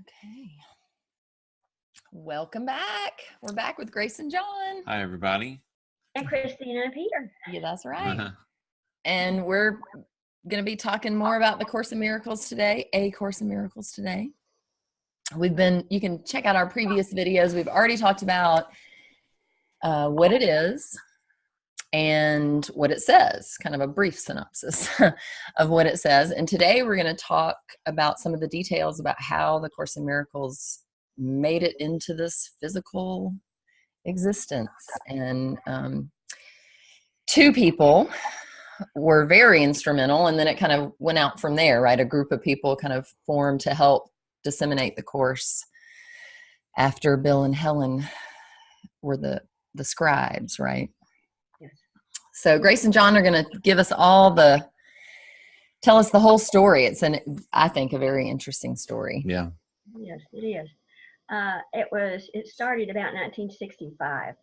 Okay. Welcome back. We're back with Grace and John. Hi, everybody. And Christina and Peter. Yeah, that's right. And we're going to be talking more about the Course in Miracles today, A Course in Miracles today. You can check out our previous videos. We've already talked about what it is and what it says, kind of a brief synopsis of what it says. And today we're going to talk about some of the details about how the Course in Miracles made it into this physical existence. And two people were very instrumental, and then it kind of went out from there, right? A group of people kind of formed to help disseminate the Course after Bill and Helen were the scribes, right? Yes. So Grace and John are going to give us tell us the whole story. It's I think, a very interesting story. Yeah. Yes, it is. It started about 1965.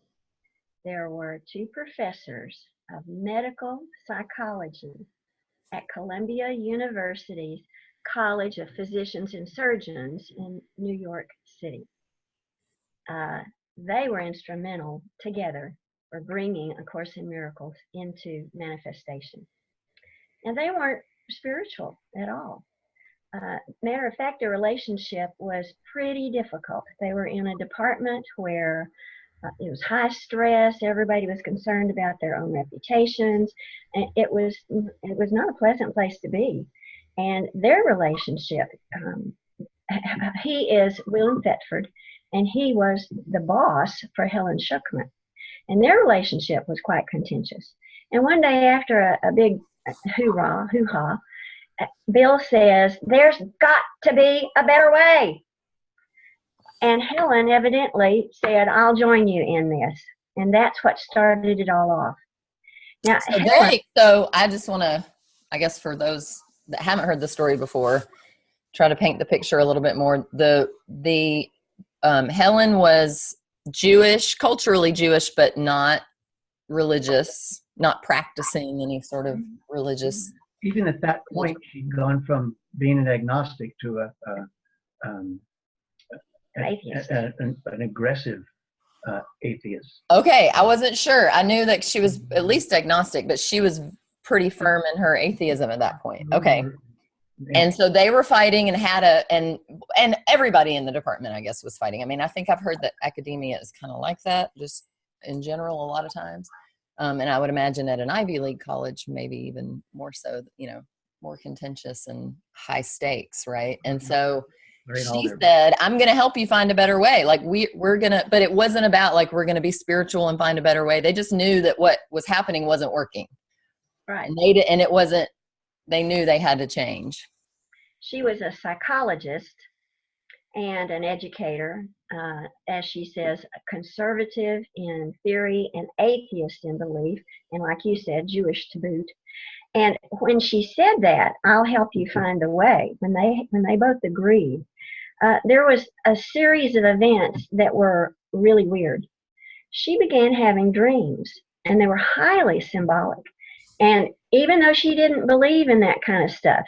There were two professors of medical psychology at Columbia University's College of Physicians and Surgeons in New York City. They were instrumental together for bringing A Course in Miracles into manifestation. And they weren't spiritual at all. Matter of fact, their relationship was pretty difficult. They were in a department where it was high stress. Everybody was concerned about their own reputations, and it was not a pleasant place to be. And their relationship, he is Bill Thetford, and he was the boss for Helen Schucman, and their relationship was quite contentious. And one day, after a big hoo-ha, Bill says, "There's got to be a better way." And Helen evidently said, "I'll join you in this." And that's what started it all off. Now, so I just want to, I guess for those that haven't heard the story before, try to paint the picture a little bit more. Helen was Jewish, culturally Jewish, but not religious, not practicing any sort of religious. Even at that point, she'd gone from being an agnostic to an aggressive atheist. Okay, I wasn't sure. I knew that she was at least agnostic, but she was pretty firm in her atheism at that point. Okay. And so they were fighting and and everybody in the department, I guess, was fighting. I mean, I think I've heard that academia is kind of like that, just in general, a lot of times. And I would imagine at an Ivy League college, maybe even more so, more contentious and high stakes, right? And so she said, "I'm going to help you find a better way. Like we're going to," but it wasn't about like, we're going to be spiritual and find a better way. They just knew that what was happening wasn't working. Right. And they knew they had to change. She was a psychologist and an educator, as she says, a conservative in theory and atheist in belief, and like you said, Jewish to boot. And when she said that, "I'll help you find a way," when they both agreed, there was a series of events that were really weird. She began having dreams, and they were highly symbolic. And even though she didn't believe in that kind of stuff,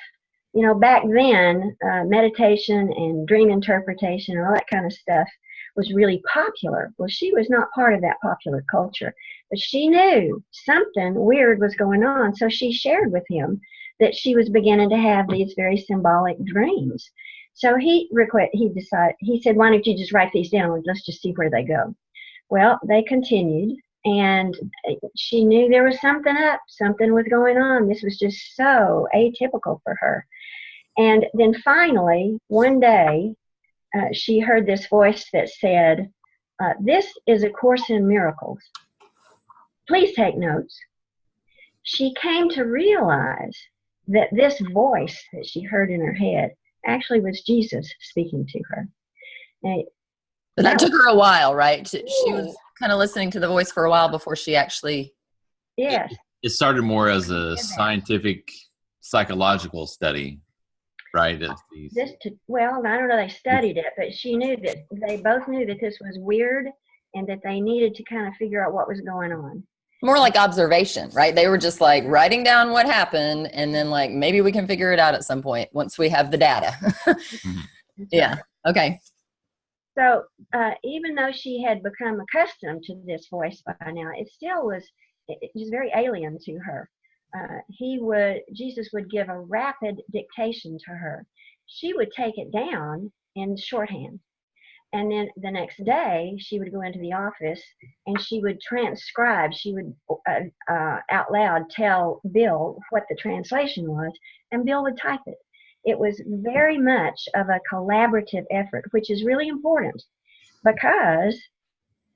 back then, meditation and dream interpretation and all that kind of stuff was really popular. Well, she was not part of that popular culture, but she knew something weird was going on. So she shared with him that she was beginning to have these very symbolic dreams. So he said, "Why don't you just write these down and let's just see where they go." Well, they continued, and she knew there was something up, something was going on. This was just so atypical for her. And then finally, one day, she heard this voice that said, "This is A Course in Miracles. Please take notes." She came to realize that this voice that she heard in her head actually was Jesus speaking to her. But that took her a while, right? She was kind of listening to the voice for a while before she actually... Yes. It started more as a scientific, psychological study, right? Well, I don't know, they studied it, but they both knew that this was weird and that they needed to kind of figure out what was going on. More like observation, right? They were just like writing down what happened, and then like maybe we can figure it out at some point once we have the data. Mm-hmm. Yeah. Okay. So even though she had become accustomed to this voice by now, it still was, it was very alien to her. Jesus would give a rapid dictation to her. She would take it down in shorthand. And then the next day, she would go into the office and she would transcribe. She would out loud tell Bill what the translation was, and Bill would type it. It was very much of a collaborative effort, which is really important because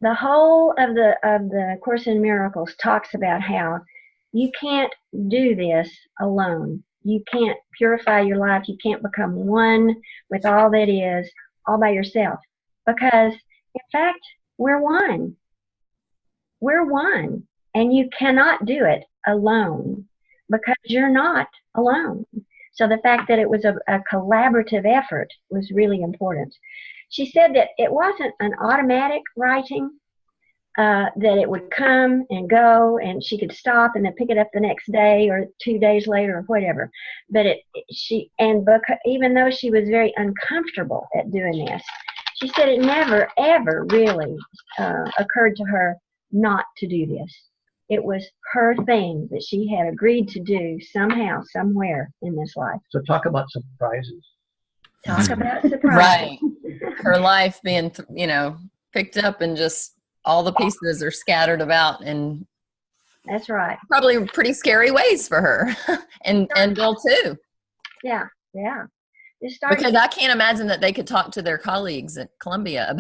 the whole of the Course in Miracles talks about how you can't do this alone. You can't purify your life. You can't become one with all that is all by yourself. Because, in fact, we're one. We're one. And you cannot do it alone because you're not alone. So the fact that it was a collaborative effort was really important. She said that it wasn't an automatic writing, that it would come and go and she could stop and then pick it up the next day or 2 days later or whatever. But even though she was very uncomfortable at doing this, she said it never, ever really occurred to her not to do this. It was her thing that she had agreed to do somehow, somewhere in this life. So talk about surprises. Talk about surprises. Right. Her life being, picked up and just all the pieces are scattered about in That's right. probably pretty scary ways for her and Bill too. Yeah. Because I can't imagine that they could talk to their colleagues at Columbia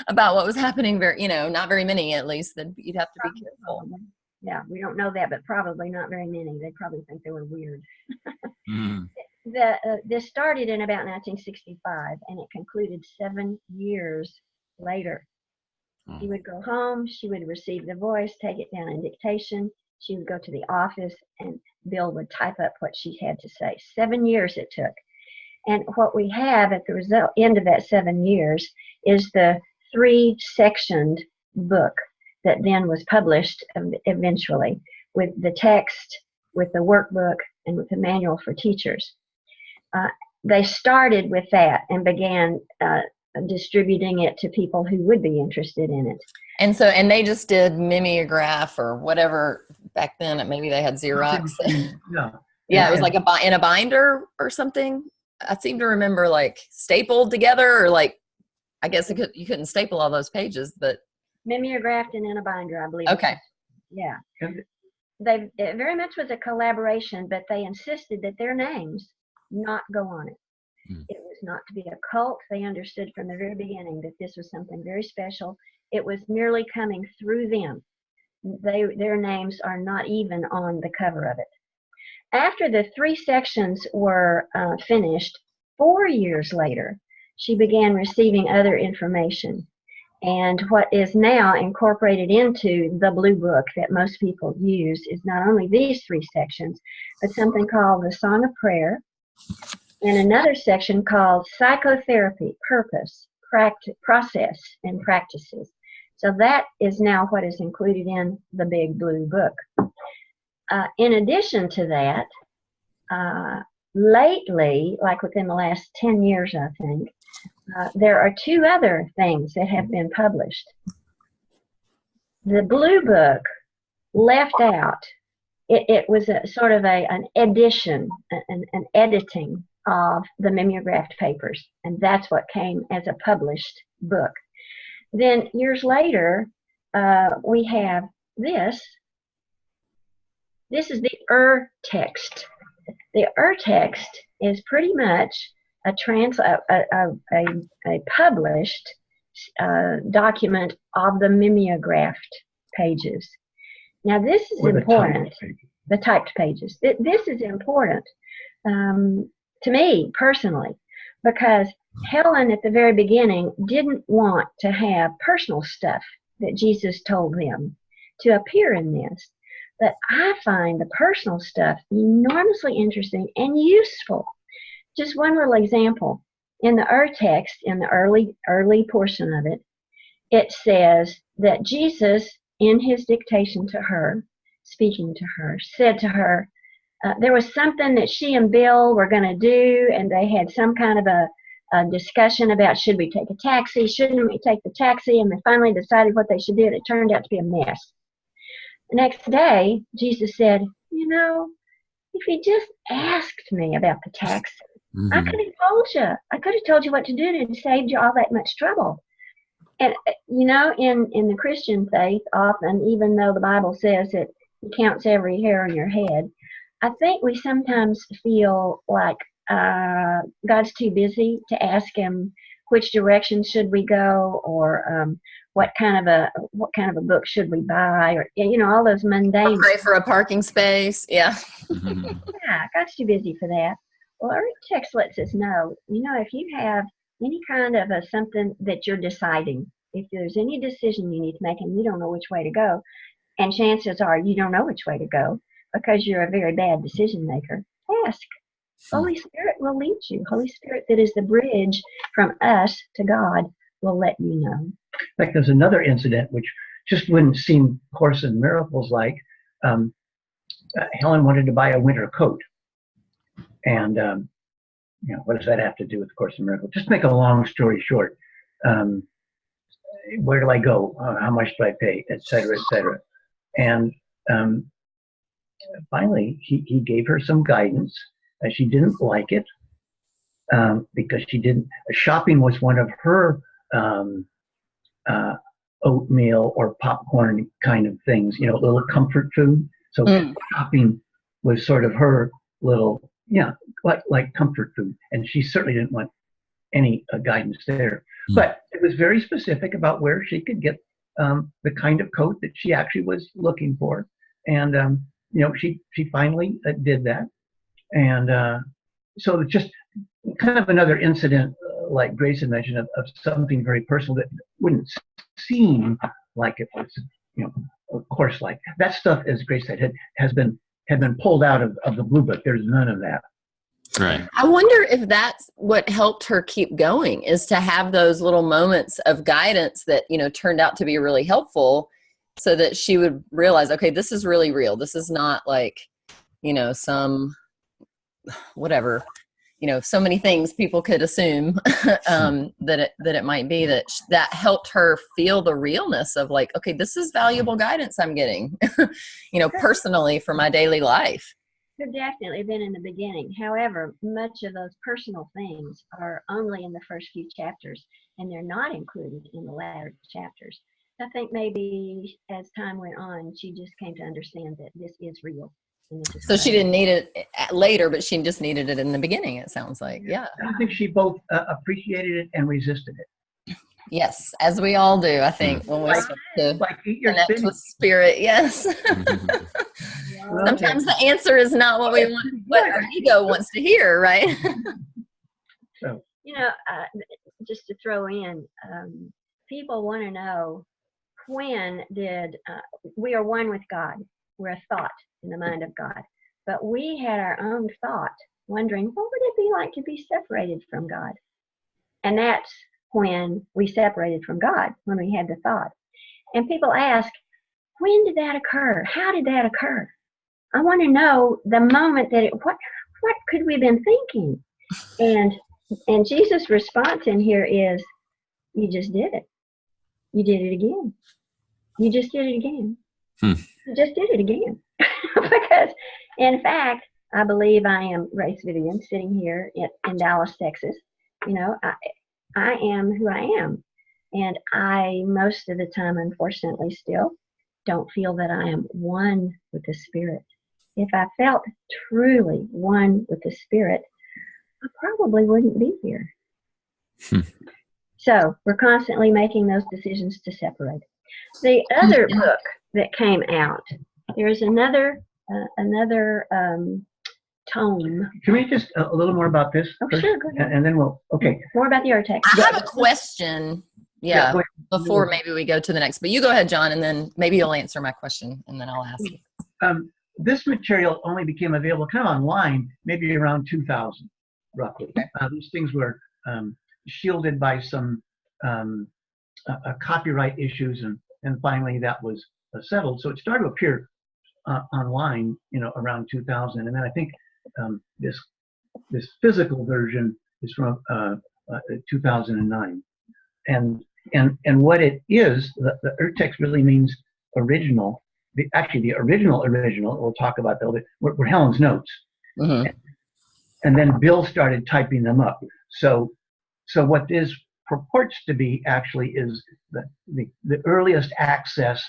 about what was happening. Not very many, at least. That you'd have to be careful. Yeah, we don't know that, but probably not very many. They probably think they were weird. This started in about 1965, and it concluded 7 years later. She would go home. She would receive the voice, take it down in dictation. She would go to the office, and Bill would type up what she had to say. 7 years it took. And what we have at the end of that 7 years is the 3-sectioned book that then was published eventually with the text, with the workbook, and with the manual for teachers. They started with that and began distributing it to people who would be interested in it. And they just did mimeograph or whatever back then. Maybe they had Xerox. Yeah, it was like in a binder or something. I seem to remember like stapled together, or like, I guess you couldn't staple all those pages, but mimeographed and in a binder, I believe. Okay. Yeah. It very much was a collaboration, but they insisted that their names not go on it. It was not to be a cult. They understood from the very beginning that this was something very special. It was merely coming through them. Their names are not even on the cover of it. After the 3 sections were finished, 4 years later, she began receiving other information. And what is now incorporated into the Blue Book that most people use is not only these 3 sections, but something called the Song of Prayer, and another section called Psychotherapy, Purpose, Process, and Practices. So that is now what is included in the Big Blue Book. In addition to that, lately, like within the last 10 years, I think, there are 2 other things that have been published. The Blue Book left out, it was a sort of an edition, an editing of the mimeographed papers, and that's what came as a published book. Then years later, we have this. This is the text. The text is pretty much a published document of the mimeographed pages. Now this is important. The typed pages. This is important to me personally, because Helen at the very beginning didn't want to have personal stuff that Jesus told them to appear in this. But I find the personal stuff enormously interesting and useful. Just one little example. In the text, in the early portion of it, it says that Jesus, in his dictation to her, speaking to her, said to her, there was something that she and Bill were going to do, and they had some kind of a discussion about should we take a taxi, shouldn't we take the taxi, and they finally decided what they should do, and it turned out to be a mess. The next day, Jesus said, you know, if you just asked me about the taxi, I could have told you. I could have told you what to do and saved you all that much trouble. And, you know, in the Christian faith, often, even though the Bible says it counts every hair on your head, I think we sometimes feel like God's too busy to ask him which direction should we go, or what kind of a book should we buy, or, you know, all those mundane. Pray for a parking space. Yeah. Yeah, God's too busy for that. Well, our text lets us know, you know, if you have any kind of something that you're deciding, if there's any decision you need to make and you don't know which way to go, and chances are you don't know which way to go because you're a very bad decision maker, ask. Holy Spirit will lead you. Holy Spirit, that is the bridge from us to God, will let you know. In fact, there's another incident which just wouldn't seem Course in Miracles like. Helen wanted to buy a winter coat. And, you know, what does that have to do with Course in Miracles? Just make a long story short. Where do I go? How much do I pay? Et cetera, et cetera. And finally, he gave her some guidance. She didn't like it because she didn't. Shopping was one of her oatmeal or popcorn kind of things, you know, a little comfort food. So shopping was sort of her little, like comfort food. And she certainly didn't want any guidance there. But it was very specific about where she could get the kind of coat that she actually was looking for. And, you know, she finally did that. And so it's just kind of another incident, like Grace had mentioned, of something very personal that wouldn't seem like it was, you know, of course, like that stuff, as Grace said, had been pulled out of the blue book. There's none of that. Right. I wonder if that's what helped her keep going, is to have those little moments of guidance that, you know, turned out to be really helpful, so that she would realize, okay, this is really real. This is not like, you know, some whatever, you know, so many things people could assume that it might be, that helped her feel the realness of like, okay, this is valuable guidance I'm getting, you know, personally for my daily life. Could definitely have been in the beginning. However, much of those personal things are only in the first few chapters, and they're not included in the latter chapters. I think maybe as time went on, she just came to understand that this is real. So she didn't need it later, but she just needed it in the beginning, it sounds like. Yeah. I think she both appreciated it and resisted it. Yes, as we all do, I think, when we start to connect with spirit. Yes. Sometimes the answer is not what we want, what our ego wants to hear, right? So, you know, just to throw in, people want to know, when did we are one with God? We're a thought in the mind of God. But we had our own thought, wondering, what would it be like to be separated from God? And that's when we separated from God, when we had the thought. And people ask, when did that occur? How did that occur? I want to know the moment that what could we have been thinking? And Jesus' response in here is, you just did it. You did it again. You just did it again. You just did it again. Because, in fact, I believe I am Grace Vivian, sitting here in Dallas, Texas. You know, I am who I am. And I, most of the time, unfortunately, still don't feel that I am one with the Spirit. If I felt truly one with the Spirit, I probably wouldn't be here. So we're constantly making those decisions to separate. The other book that came out, there's another tome. Can we just a little more about this? Oh, sure, go ahead. And then we'll, okay. More about the other text. I have a question, before maybe we go to the next. But you go ahead, John, and then maybe you'll answer my question, and then I'll ask you. This material only became available kind of online, maybe around 2000, roughly. Okay. These things were shielded by some copyright issues, and finally that was settled. So it started to appear online, you know, around 2000, and then I think this physical version is from 2009. And what it is, the urtext really means original. Actually, the original, we'll talk about that, were Helen's notes. Mm-hmm. And then Bill started typing them up. So what this purports to be actually is the earliest access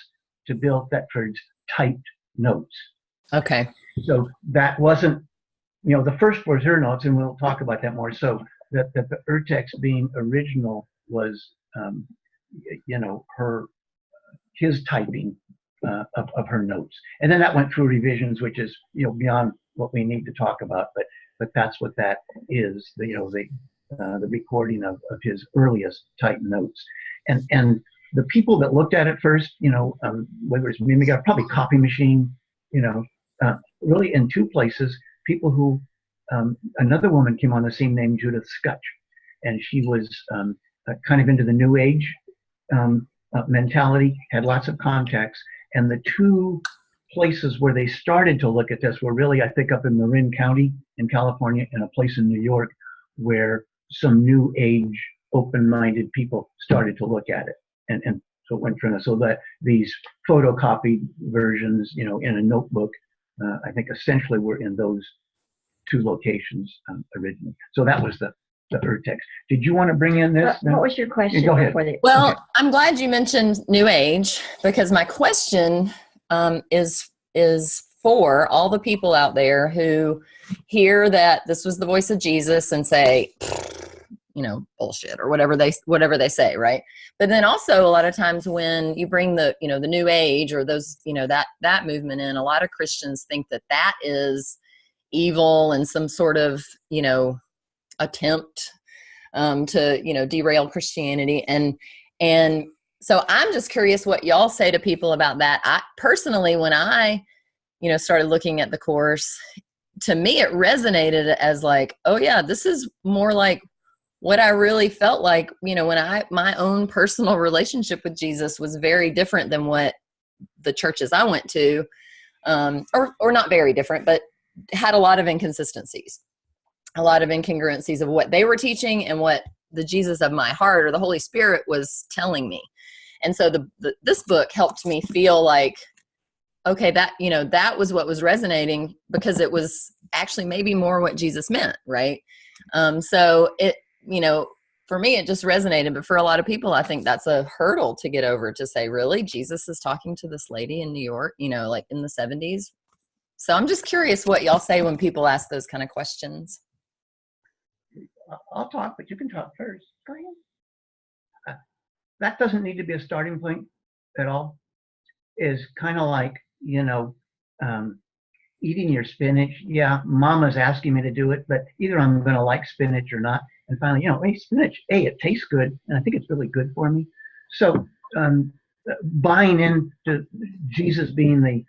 to Bill Thetford's typed notes. Okay. So that wasn't, the first was her notes, and we'll talk about that more. So that the urtext being original was, his typing of her notes. And then that went through revisions, which is, beyond what we need to talk about, but that's what that is, the recording of his earliest typed notes. And the people that looked at it first, whether it's maybe got probably copy machine, really in two places, people who, another woman came on the scene named Judith Scutch, and she was kind of into the New Age mentality, had lots of contacts, and the two places where they started to look at this were really, I think, up in Marin County in California, and a place in New York where some New Age open-minded people started to look at it. And so it went from so that these photocopied versions, in a notebook, I think essentially were in those two locations originally. So that was the urtext. Did you want to bring in this? What was your question? Go ahead. Well, okay. I'm glad you mentioned New Age, because my question is for all the people out there who hear that this was the voice of Jesus and say, bullshit, or whatever they say, right? But then also a lot of times when you bring the New Age or those, that movement in, a lot of Christians think that is evil and some sort of, attempt to, derail Christianity. And so I'm just curious what y'all say to people about that. I personally, when I, started looking at the course, to me, it resonated as like, oh yeah, this is more like what I really felt like, when my own personal relationship with Jesus was very different than what the churches I went to, or not very different, but had a lot of inconsistencies, a lot of incongruencies of what they were teaching and what the Jesus of my heart or the Holy Spirit was telling me. And so this book helped me feel like, okay, that was what was resonating, because it was actually maybe more what Jesus meant, right? So it, for me, it just resonated. But for a lot of people, I think that's a hurdle to get over, to say, really, Jesus is talking to this lady in New York, like in the 70s. So I'm just curious what y'all say when people ask those kind of questions. I'll talk, but you can talk first. Go ahead. That doesn't need to be a starting point at all. Is kind of like, eating your spinach. Yeah, mama's asking me to do it, but either I'm going to like spinach or not. And finally, hey, spinach, it tastes good, and I think it's really good for me. So buying into Jesus being the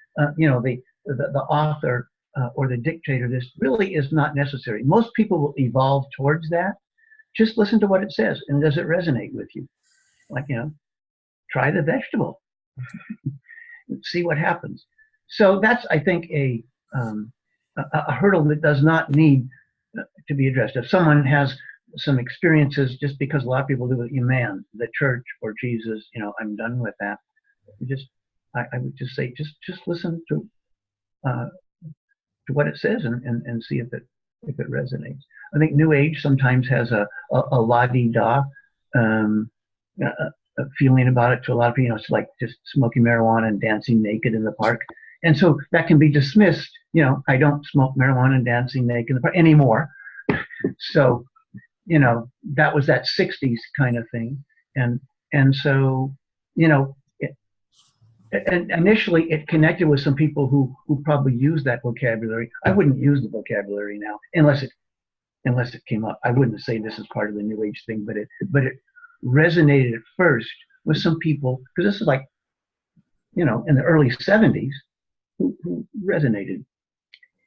author or the dictator, this really is not necessary. Most people will evolve towards that. Just listen to what it says, and does it resonate with you? Like, try the vegetable. See what happens. So that's, I think, a hurdle that does not need to be addressed. If someone has some experiences, just because a lot of people do it, man, the church or Jesus, I'm done with that. I would just say, just listen to what it says and see if it resonates. I think New Age sometimes has a la-di-da feeling about it to a lot of people. It's like just smoking marijuana and dancing naked in the park. And so that can be dismissed. I don't smoke marijuana and dancing naked in the park anymore. So, that was that 60s kind of thing. And so, and initially it connected with some people who probably used that vocabulary. I wouldn't use the vocabulary now unless it came up. I wouldn't say this is part of the New Age thing, but it resonated at first with some people, because this is like, in the early 70s, who resonated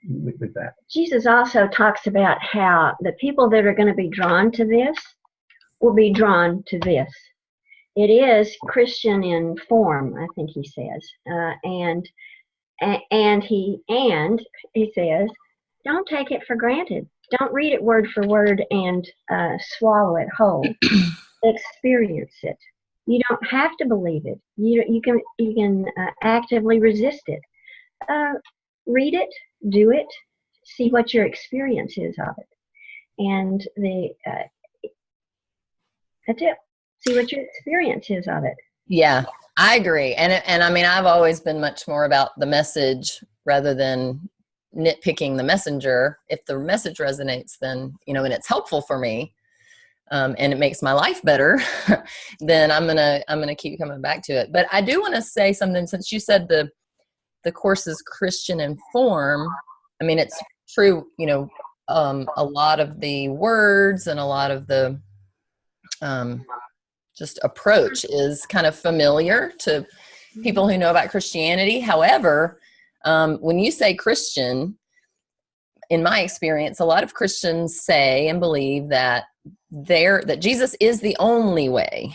with that. Jesus also talks about how the people that are going to be drawn to this will be drawn to this. It is Christian in form, I think he says, and he says, don't take it for granted Don't read it word for word and swallow it whole. Experience it. You don't have to believe it. You can actively resist it. Read it, do it, see what your experience is of it, and that's it. See what your experience is of it. Yeah, I agree. And I mean, I've always been much more about the message rather than nitpicking the messenger. If the message resonates, then, and it's helpful for me, and it makes my life better, then I'm gonna keep coming back to it. But I do want to say something, since you said the course is Christian in form. I mean, it's true, a lot of the words and a lot of the just approach is kind of familiar to people who know about Christianity. However, when you say Christian, in my experience, a lot of Christians say and believe that that Jesus is the only way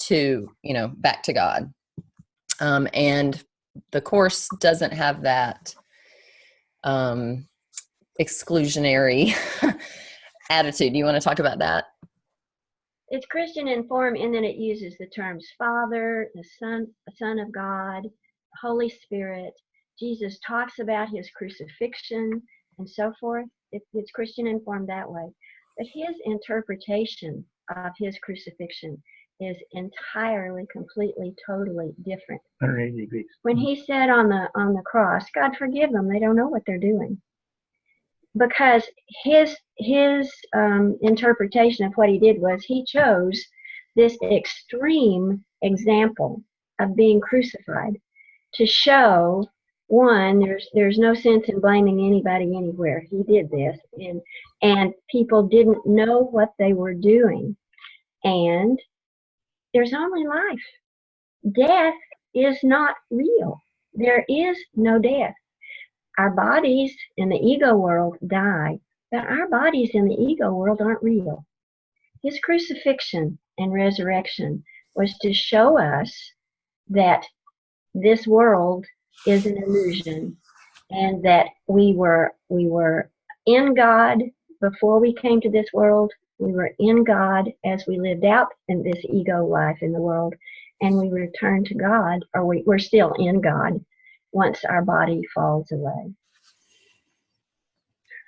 to, back to God. And the course doesn't have that exclusionary attitude. Do you want to talk about that? It's Christian in form in that it uses the terms Father, the Son of God, Holy Spirit. Jesus talks about his crucifixion and so forth. It's Christian in form that way. But his interpretation of his crucifixion is entirely, completely, totally different. 180 degrees. When he said on the cross, God forgive them, they don't know what they're doing. Because his interpretation of what he did was he chose this extreme example of being crucified to show, one, there's no sense in blaming anybody anywhere. He did this, and people didn't know what they were doing. And there's only life. Death is not real. There is no death. Our bodies in the ego world die, but our bodies in the ego world aren't real. His crucifixion and resurrection was to show us that this world is an illusion, and that we were in God before we came to this world. We were in God as we lived out in this ego life in the world, and we returned to God, or we're still in God once our body falls away.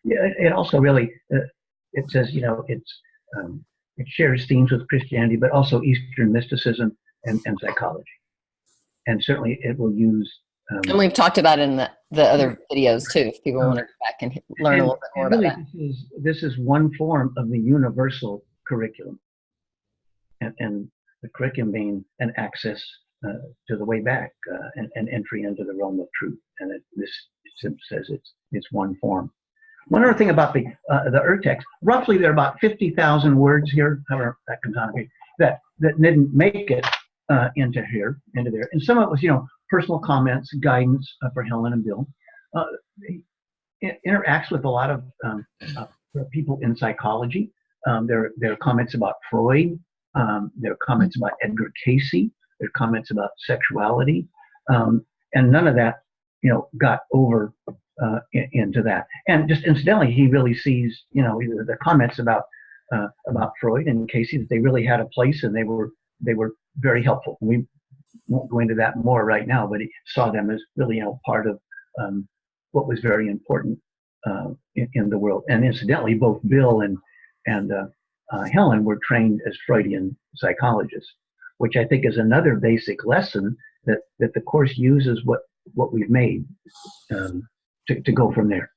Yeah, it also really, it says, it shares themes with Christianity, but also Eastern mysticism and psychology. And certainly it will use... and we've talked about it in the other videos too, if people want to go back and learn a little bit more about that. This is one form of the universal curriculum. And the curriculum being an access to the way back, and entry into the realm of truth. And this says it's one form. One other thing about the Urtext, roughly there are about 50,000 words here, however that comes out, that didn't make it into there. And some of it was, personal comments, guidance for Helen and Bill. It interacts with a lot of people in psychology. There are comments about Freud. There are comments about Edgar Cayce. There are comments about sexuality. And none of that, got over into that. And just incidentally, he really sees, the comments about Freud and Cayce, that they really had a place, and they were very helpful. We won't go into that more right now, but he saw them as really, part of what was very important in the world. And incidentally, both Bill and Helen were trained as Freudian psychologists, which I think is another basic lesson that the course uses what we've made to go from there.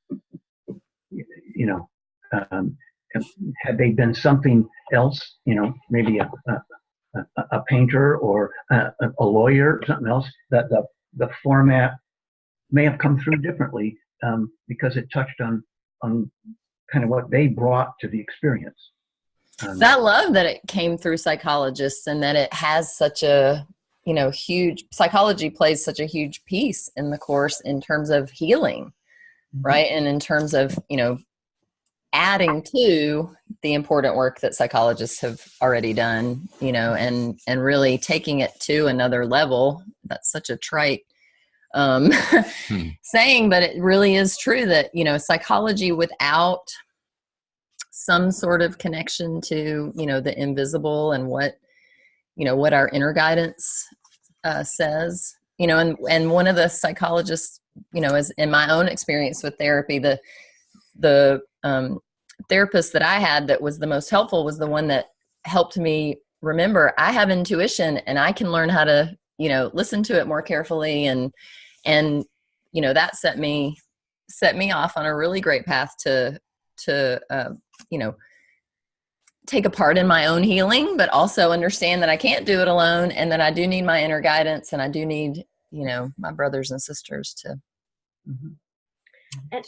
Had they been something else, maybe a painter or a lawyer or something else, that the format may have come through differently, because it touched on kind of what they brought to the experience. I love that it came through psychologists, and that it has such a, huge, psychology plays such a huge piece in the course in terms of healing, right? And in terms of, adding to the important work that psychologists have already done, and really taking it to another level. That's such a trite saying, but it really is true that, psychology without some sort of connection to, the invisible and what our inner guidance says, and one of the psychologists, as in my own experience with therapy, the therapist that I had that was the most helpful was the one that helped me remember I have intuition and I can learn how to, listen to it more carefully. And that set me off on a really great path to take a part in my own healing, but also understand that I can't do it alone and that I do need my inner guidance and I do need, my brothers and sisters to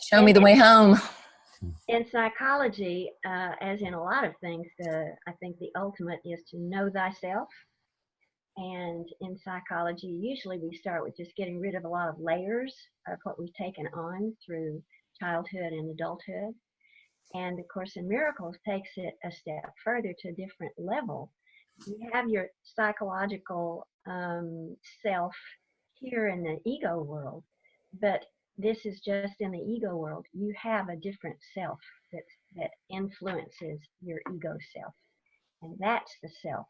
show me the way home. In psychology, as in a lot of things, I think the ultimate is to know thyself. And in psychology, usually we start with just getting rid of a lot of layers of what we've taken on through childhood and adulthood. And of course, in Miracles takes it a step further to a different level. You have your psychological self here in the ego world, but this is just in the ego world. You have a different self that influences your ego self. And that's the self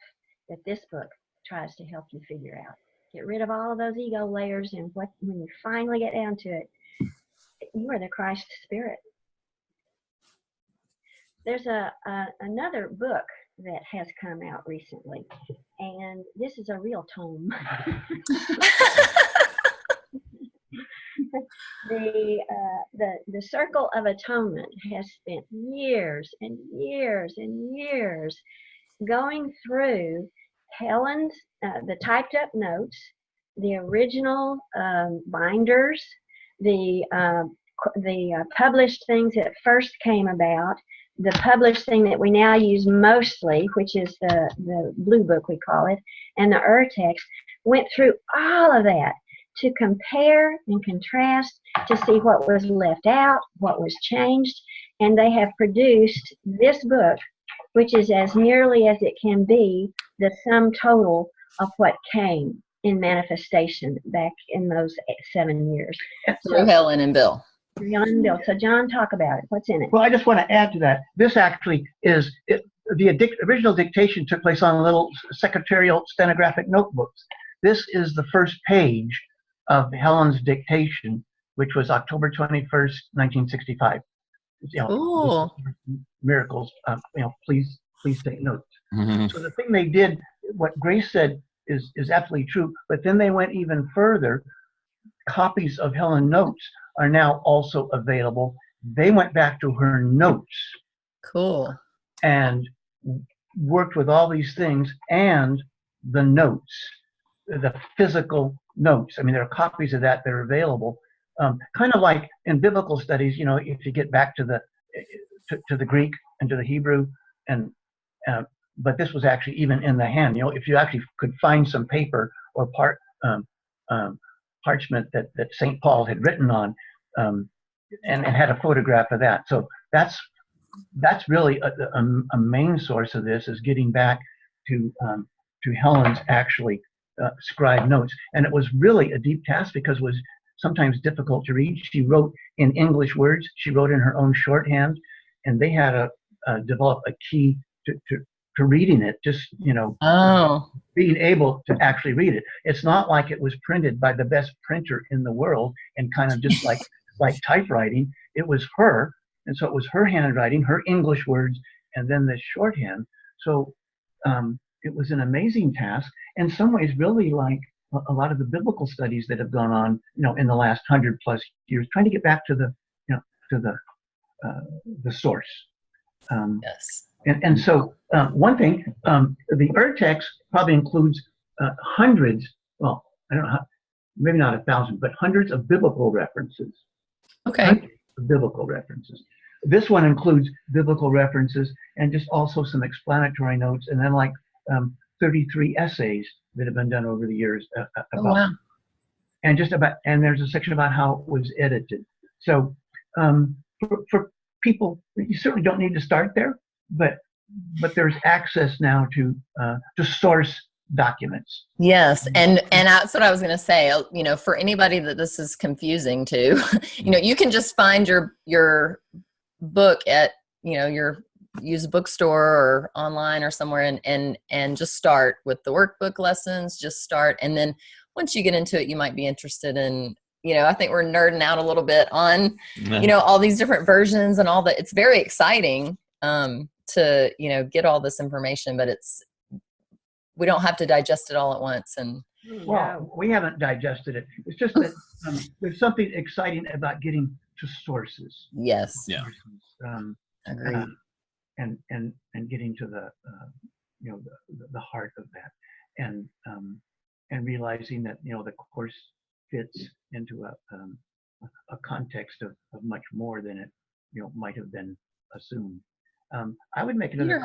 that this book tries to help you figure out. Get rid of all of those ego layers, and when you finally get down to it, you are the Christ Spirit. There's another book that has come out recently, and this is a real tome. The Circle of Atonement has spent years and years and years going through Helen's the typed up notes, the original binders, the published things that first came about, the published thing that we now use mostly, which is the blue book we call it, and the Urtext, went through all of that to compare and contrast to see what was left out, what was changed, and they have produced this book, which is as nearly as it can be the sum total of what came in manifestation back in those 7 years. Through Helen and Bill. So John, talk about it. What's in it? Well, I just want to add to that. This actually is, the original dictation took place on little secretarial stenographic notebooks. This is the first page of Helen's dictation, which was October 21st, 1965. Cool. Miracles, please take notes. Mm-hmm. So the thing they did, what Grace said is absolutely true, but then they went even further. Copies of Helen notes are now also available. They went back to her notes. Cool. And worked with all these things and the notes, the physical notes. I mean, there are copies of that that are available. Kind of like in biblical studies, if you get back to the Greek and to the Hebrew, and but this was actually even in the hand. If you actually could find some paper or parchment that St. Paul had written on, and had a photograph of that. So that's really a main source of this, is getting back to Helen's actually scribed notes. And it was really a deep task because it was sometimes difficult to read. She wrote in English words. She wrote in her own shorthand, and they had to develop a key to reading it, just, being able to actually read it. It's not like it was printed by the best printer in the world and kind of just like typewriting. It was her, and so it was her handwriting, her English words, and then the shorthand. So it was an amazing task, in some ways really like a lot of the biblical studies that have gone on, in the last 100+ years, trying to get back to the source. Yes. And so one thing, the Urtext probably includes hundreds, well, I don't know, maybe not 1,000, but hundreds of biblical references. Okay. Hundreds of biblical references. This one includes biblical references and just also some explanatory notes, and then 33 essays that have been done over the years about. Oh, wow. And there's a section about how it was edited. So for people, you certainly don't need to start there, but there's access now to source documents. Yes, and that's what I was going to say. For anybody that this is confusing to, you can just find your book at your use a bookstore or online or somewhere and just start with the workbook lessons, just start. And then once you get into it, you might be interested in, I think we're nerding out a little bit on, all these different versions and all that. It's very exciting to, get all this information, but we don't have to digest it all at once. And well, we haven't digested it. It's just that there's something exciting about getting to sources. Yes. Yeah. Agreed. And getting to the the heart of that, and realizing that the course fits into a context of much more than it might have been assumed. I would make another.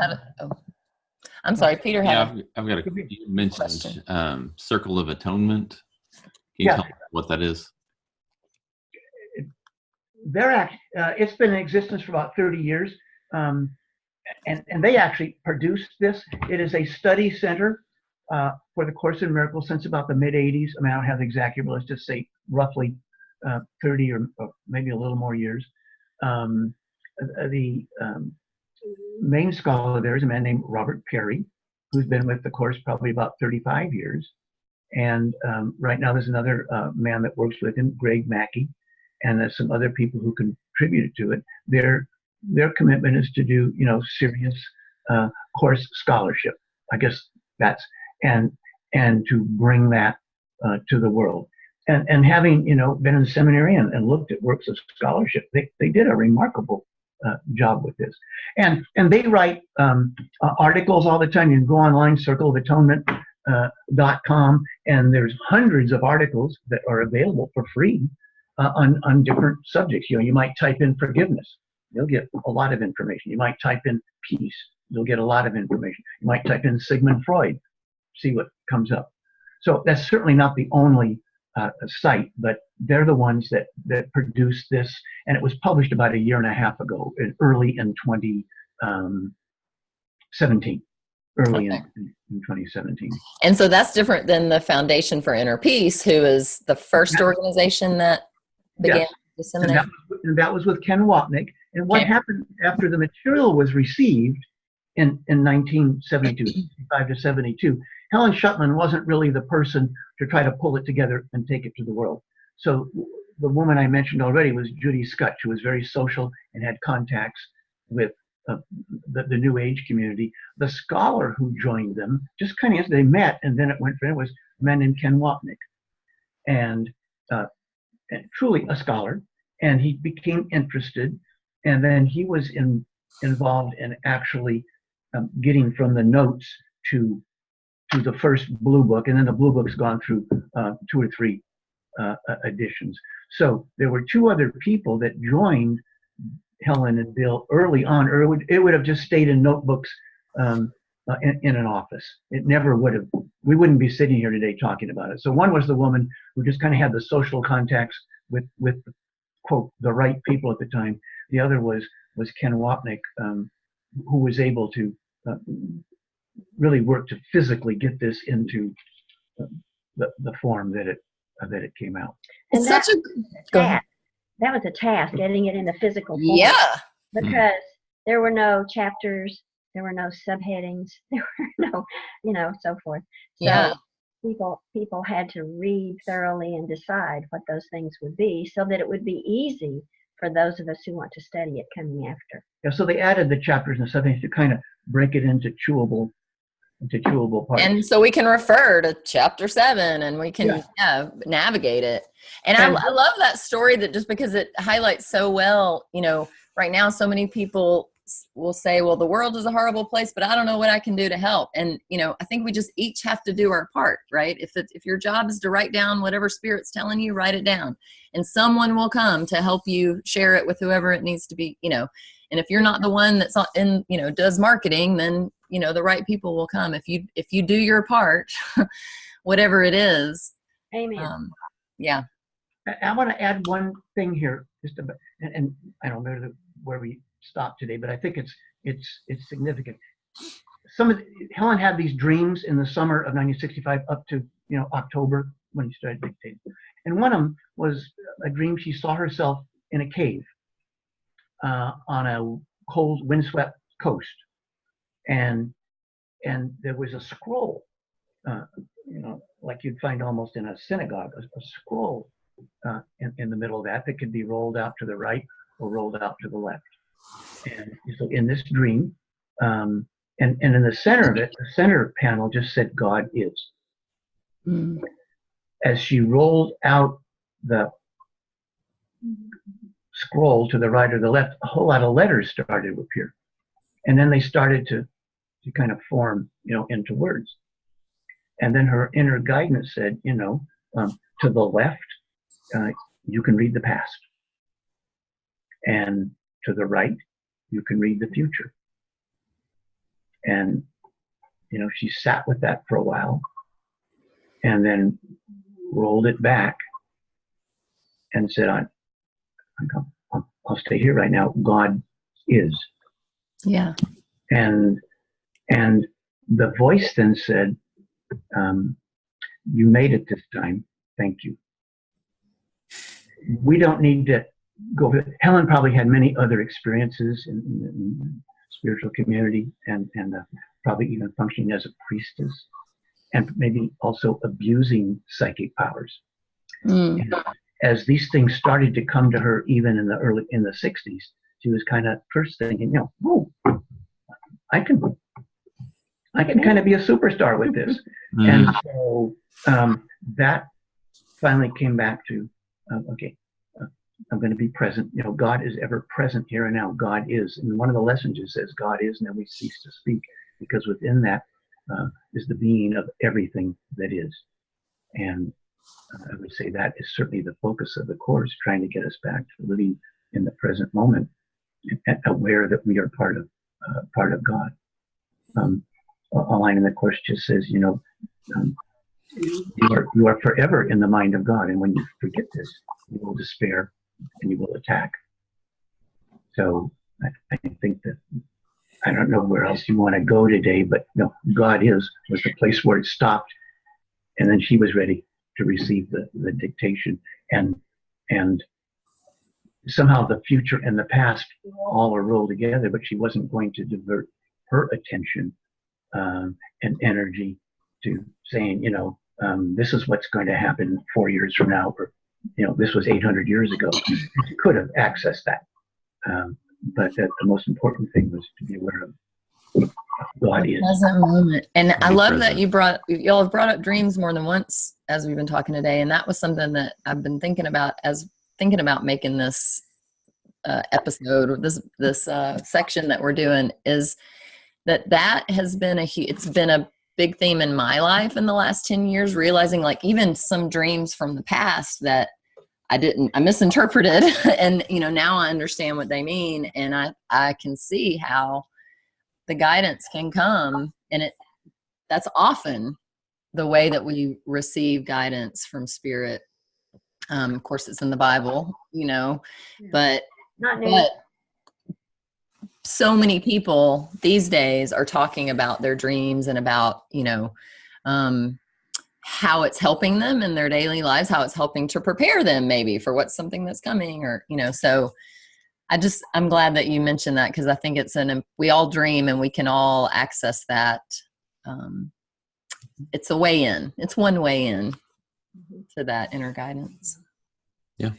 I'm sorry, Peter. I've got you mentioned Circle of Atonement. Can you tell me what that is? It's been in existence for about 30 years. And they actually produced this. It is a study center for the Course in Miracles since about the mid-'80s. I mean, I don't have the exact year, but let's just say roughly 30 or maybe a little more years. The main scholar there is a man named Robert Perry, who's been with the Course probably about 35 years. And right now there's another man that works with him, Greg Mackey, and there's some other people who contributed to it. Their commitment is to do, serious course scholarship. I guess that's and to bring that to the world. And having been in seminary and looked at works of scholarship, they did a remarkable job with this. And they write articles all the time. You can go online, circleofatonement.com, and there's hundreds of articles that are available for free on different subjects. You might type in forgiveness. You'll get a lot of information. You might type in peace. You'll get a lot of information. You might type in Sigmund Freud, see what comes up. So that's certainly not the only site, but they're the ones that produced this. And it was published about a year and a half ago, early in 2017. Early in 2017. And so that's different than the Foundation for Inner Peace, who is the first organization that began disseminating. And that was with Ken Wapnick. And what happened after the material was received in 1972, 65 to 72, Helen Schucman wasn't really the person to try to pull it together and take it to the world. So the woman I mentioned already was Judy Scutch, who was very social and had contacts with the New Age community. The scholar who joined them, just kind of as they met, and then it went from it, was a man named Ken Wapnick, and truly a scholar. And he became interested, and then he was involved in actually getting from the notes to the first Blue Book, and then the Blue Book's gone through 2 or 3 editions. So there were 2 other people that joined Helen and Bill early on, or it would have just stayed in notebooks in an office. It never would have. We wouldn't be sitting here today talking about it. So one was the woman who just kind of had the social contacts with quote the right people at the time. The other was Ken Wapnick, who was able to really work to physically get this into the form that it came out. And It's such a that was a task, getting it in the physical form. yeah. Because there were no chapters, there were no subheadings, there were no, so forth. So Yeah. people had to read thoroughly and decide what those things would be, so that it would be easy for those of us who want to study it coming after. Yeah, so they added the chapters and something to kind of break it into chewable parts. And so we can refer to chapter 7 and we can navigate it. And I love that story, that just because it highlights so well, right now so many people will say, well, the world is a horrible place, but I don't know what I can do to help. And, I think we just each have to do our part, right? If your job is to write down whatever Spirit's telling you, write it down. And someone will come to help you share it with whoever it needs to be, and if you're not the one that's in, does marketing, then, the right people will come. If you do your part, whatever it is. Amen. Yeah. I want to add one thing here, just about, and I don't know where we stopped today, but I think it's significant. Helen had these dreams in the summer of 1965 up to October when she started dictating, and one of them was a dream she saw herself in a cave on a cold, windswept coast, and there was a scroll, like you'd find almost in a synagogue, a scroll in the middle of that could be rolled out to the right or rolled out to the left. And so in this dream, and in the center of it, the center panel just said God is. Mm. As she rolled out the scroll to the right or the left, a whole lot of letters started to appear. And then they started to kind of form, into words. And then her inner guidance said, to the left, you can read the past. And to the right, you can read the future. And, she sat with that for a while and then rolled it back and said, I'll stay here right now. God is. Yeah. And the voice then said, you made it this time. Thank you. We don't need to go. Helen probably had many other experiences in the spiritual community and probably even functioning as a priestess and maybe also abusing psychic powers. Mm. And as these things started to come to her, even in the 60s, she was kind of first thinking, I can kind of be a superstar with this. Mm. And so that finally came back to, I'm going to be present. God is ever present here and now. God is. And one of the lessons it says, God is, and then we cease to speak, because within that is the being of everything that is. And I would say that is certainly the focus of the Course, trying to get us back to living in the present moment, and aware that we are part of God. A line in the Course just says, you are forever in the mind of God, and when you forget this, you will despair and you will attack. So I think that, I don't know where else you want to go today, but God was the place where it stopped, and then she was ready to receive the dictation, and somehow the future and the past all are rolled together, but she wasn't going to divert her attention and energy to saying, this is what's going to happen 4 years from now, or this was 800 years ago. She could have accessed that, but the most important thing was to be aware of God is. Present moment. And I love that y'all have brought up dreams more than once as we've been talking today, and that was something that I've been thinking about making this episode, or this section that we're doing, is that has been it's been a big theme in my life in the last 10 years, realizing like even some dreams from the past that I misinterpreted and now I understand what they mean, and I can see how the guidance can come, and that's often the way that we receive guidance from Spirit. Of course it's in the Bible, but not new. But so many people these days are talking about their dreams and about, how it's helping them in their daily lives, how it's helping to prepare them maybe for something that's coming, or, so I'm glad that you mentioned that, because I think we all dream and we can all access that. It's a way in. It's one way in to that inner guidance. Yeah.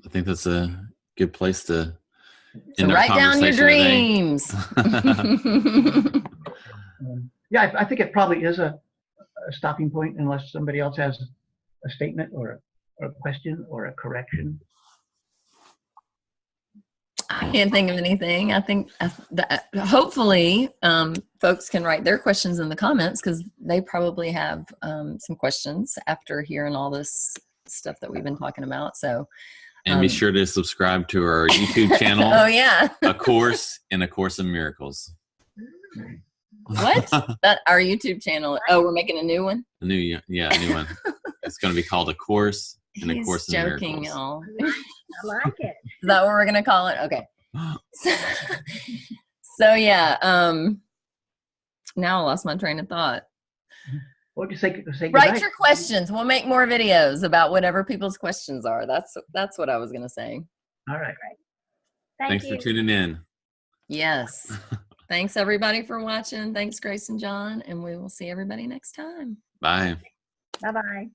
I think that's a good place to So write down your dreams. Yeah, I think it probably is a stopping point, unless somebody else has a statement or a question or a correction. I can't think of anything. I think that hopefully folks can write their questions in the comments, because they probably have some questions after hearing all this stuff that we've been talking about. So. And be sure to subscribe to our YouTube channel. Oh, yeah. A Course in A Course in Miracles. What? Our YouTube channel. Oh, we're making a new one? A new one. It's going to be called A Course in A Course in Miracles. Joking, y'all. I like it. Is that what we're going to call it? Okay. So yeah. Now I lost my train of thought. What would you say? Write your questions. We'll make more videos about whatever people's questions are. That's what I was going to say. All right. Thanks for tuning in. Yes. Thanks everybody for watching. Thanks Grace and John, and we will see everybody next time. Bye. Bye-bye.